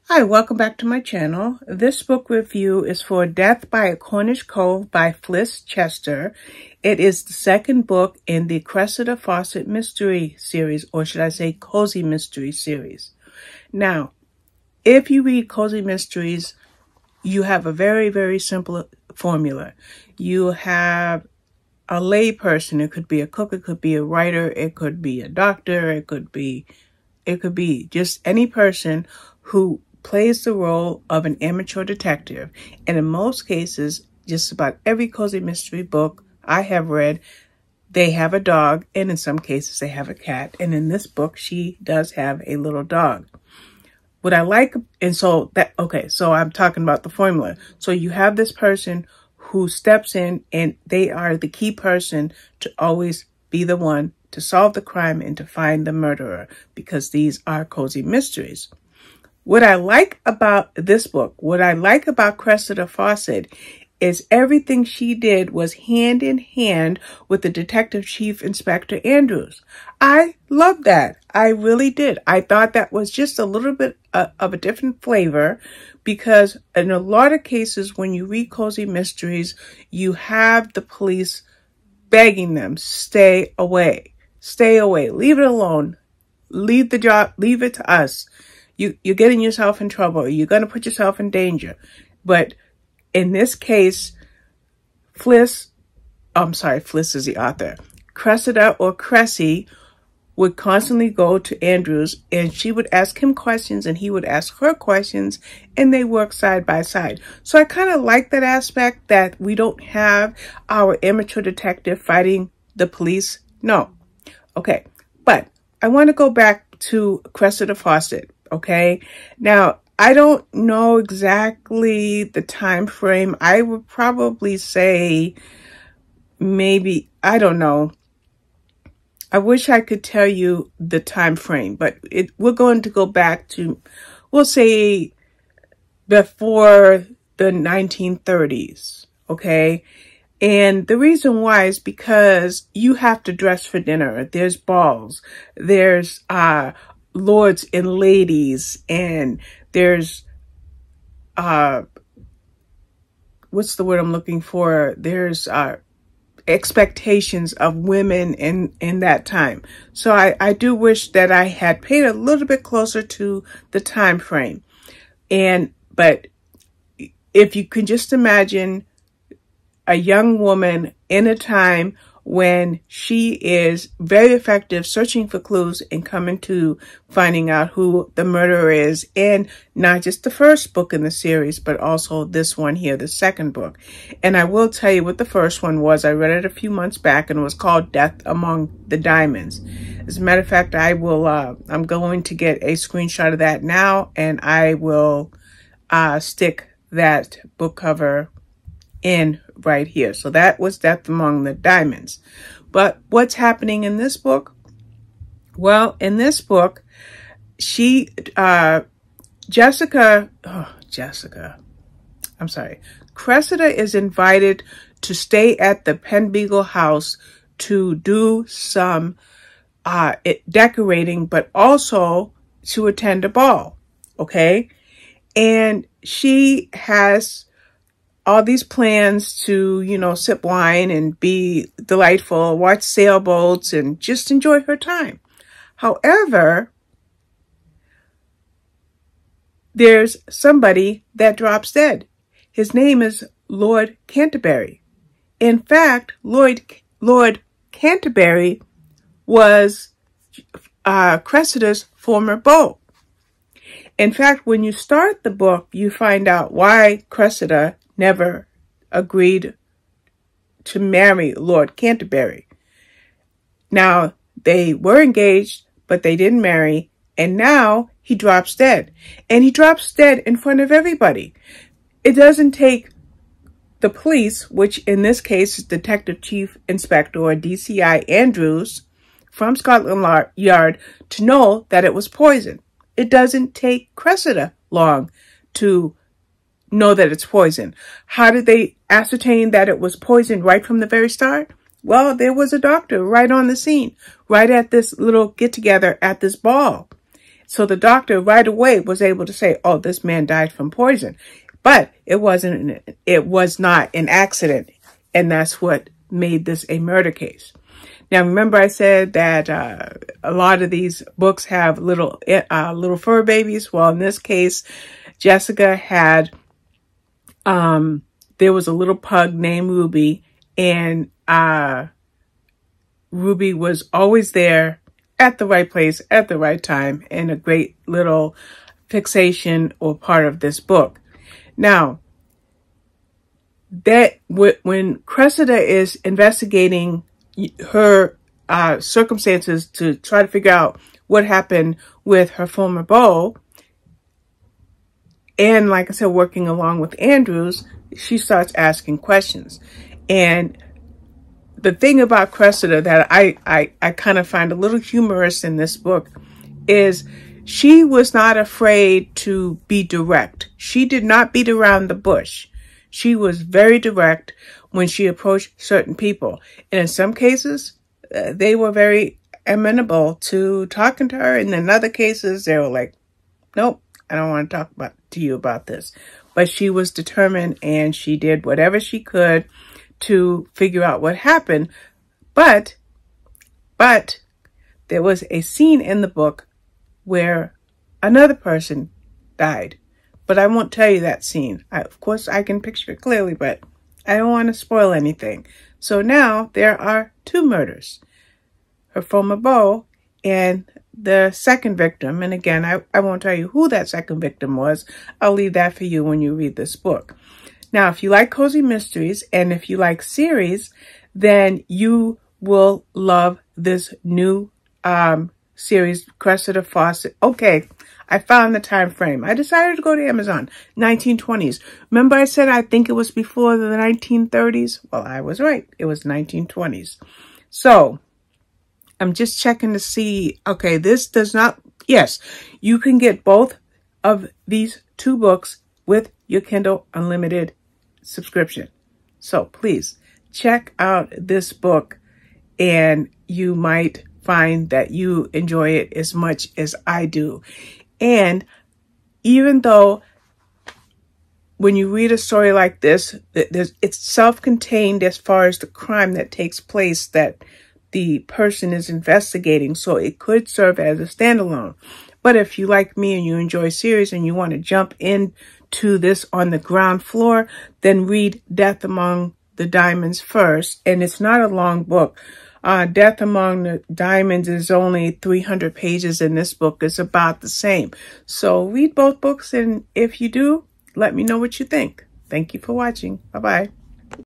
Hi, welcome back to my channel. This book review is for Death by a Cornish Cove by Fliss Chester. It is the second book in the Cressida Fawcett mystery series, or should I say cozy mystery series. Now, if you read cozy mysteries, you have a very, very simple formula. You have a lay person. It could be a cook, it could be a writer, it could be a doctor, it could be just any person who plays the role of an amateur detective. And in most cases, just about every cozy mystery book I have read, they have a dog, and in some cases they have a cat. And in this book, she does have a little dog. What I like, so I'm talking about the formula. So you have this person who steps in, and they are the key person to always be the one to solve the crime and to find the murderer, because these are cozy mysteries. What I like about this book, what I like about Cressida Fawcett, is everything she did was hand in hand with the Detective Chief Inspector Andrews. I love that. I really did. I thought that was just a little bit of a different flavor, because in a lot of cases when you read cozy mysteries, you have the police begging them, stay away, leave it alone, leave the job, leave it to us. You're getting yourself in trouble. You're going to put yourself in danger. But in this case, Fliss is the author. Cressida, or Cressy, would constantly go to Andrews, and she would ask him questions and he would ask her questions, and they work side by side. So I kind of like that aspect, that we don't have our amateur detective fighting the police. No. Okay. But I want to go back to Cressida Fawcett. Okay. Now, I don't know exactly the time frame. I would probably say maybe, I don't know. I wish I could tell you the time frame, but we're going to go back to, we'll say, before the 1930s. Okay. And the reason why is because you have to dress for dinner. There's balls. There's, lords and ladies, and there's what's the word I'm looking for? There's expectations of women in that time. So I do wish that I had paid a little bit closer to the time frame. But if you can just imagine a young woman in a time when she is very effective searching for clues and coming to finding out who the murderer is, and not just the first book in the series, but also this one here, the second book. And I will tell you what the first one was. I read it a few months back, and it was called Death Among the Diamonds. As a matter of fact, I'm going to get a screenshot of that now, and I will stick that book cover in right here. So that was Death Among the Diamonds. But what's happening in this book? Well, in this book, Cressida is invited to stay at the Penbeagle house to do some decorating, but also to attend a ball. Okay. And she has all these plans to, sip wine and be delightful, watch sailboats, and just enjoy her time. However, there's somebody that drops dead. His name is Lord Canterbury. In fact, Lord Canterbury was Cressida's former beau. In fact, when you start the book, you find out why Cressida never agreed to marry Lord Canterbury. Now, they were engaged, but they didn't marry, and now he drops dead. And he drops dead in front of everybody. It doesn't take the police, which in this case is Detective Chief Inspector, or DCI Andrews, from Scotland Yard, to know that it was poison. It doesn't take Cressida long to know that it's poison. How did they ascertain that it was poison right from the very start? Well, there was a doctor right on the scene, right at this little get-together at this ball. So the doctor right away was able to say, oh, this man died from poison. But it was not an accident. And that's what made this a murder case. Now, remember I said that a lot of these books have little fur babies. Well, in this case, Jessica had, there was a little pug named Ruby, and Ruby was always there at the right place at the right time, and a great little fixation or part of this book. Now, that when Cressida is investigating her circumstances to try to figure out what happened with her former beau, and like I said, working along with Andrews, she starts asking questions. And the thing about Cressida that I kind of find a little humorous in this book is she was not afraid to be direct. She did not beat around the bush. She was very direct when she approached certain people. And in some cases, they were very amenable to talking to her. And in other cases, they were like, nope, I don't want to talk to you about this. But she was determined, and she did whatever she could to figure out what happened. But there was a scene in the book where another person died. But I won't tell you that scene. Of course, I can picture it clearly, but I don't want to spoil anything. So now there are two murders. Her former beau and the second victim. And again, I won't tell you who that second victim was. I'll leave that for you when you read this book. Now, if you like cozy mysteries and if you like series, then you will love this new series, Cressida Fawcett. Okay, I found the time frame. I decided to go to Amazon, 1920s. Remember I said I think it was before the 1930s? Well, I was right. It was 1920s. So, I'm just checking to see, okay, this does not, yes, you can get both of these two books with your Kindle Unlimited subscription. So please check out this book, and you might find that you enjoy it as much as I do. And even though when you read a story like this, it's self-contained as far as the crime that takes place that the person is investigating, so it could serve as a standalone. But if you like me and you enjoy series and you want to jump into this on the ground floor, then read Death Among the Diamonds first. And it's not a long book. Death Among the Diamonds is only 300 pages, and this book is about the same. So read both books, and if you do, let me know what you think. Thank you for watching. Bye-bye.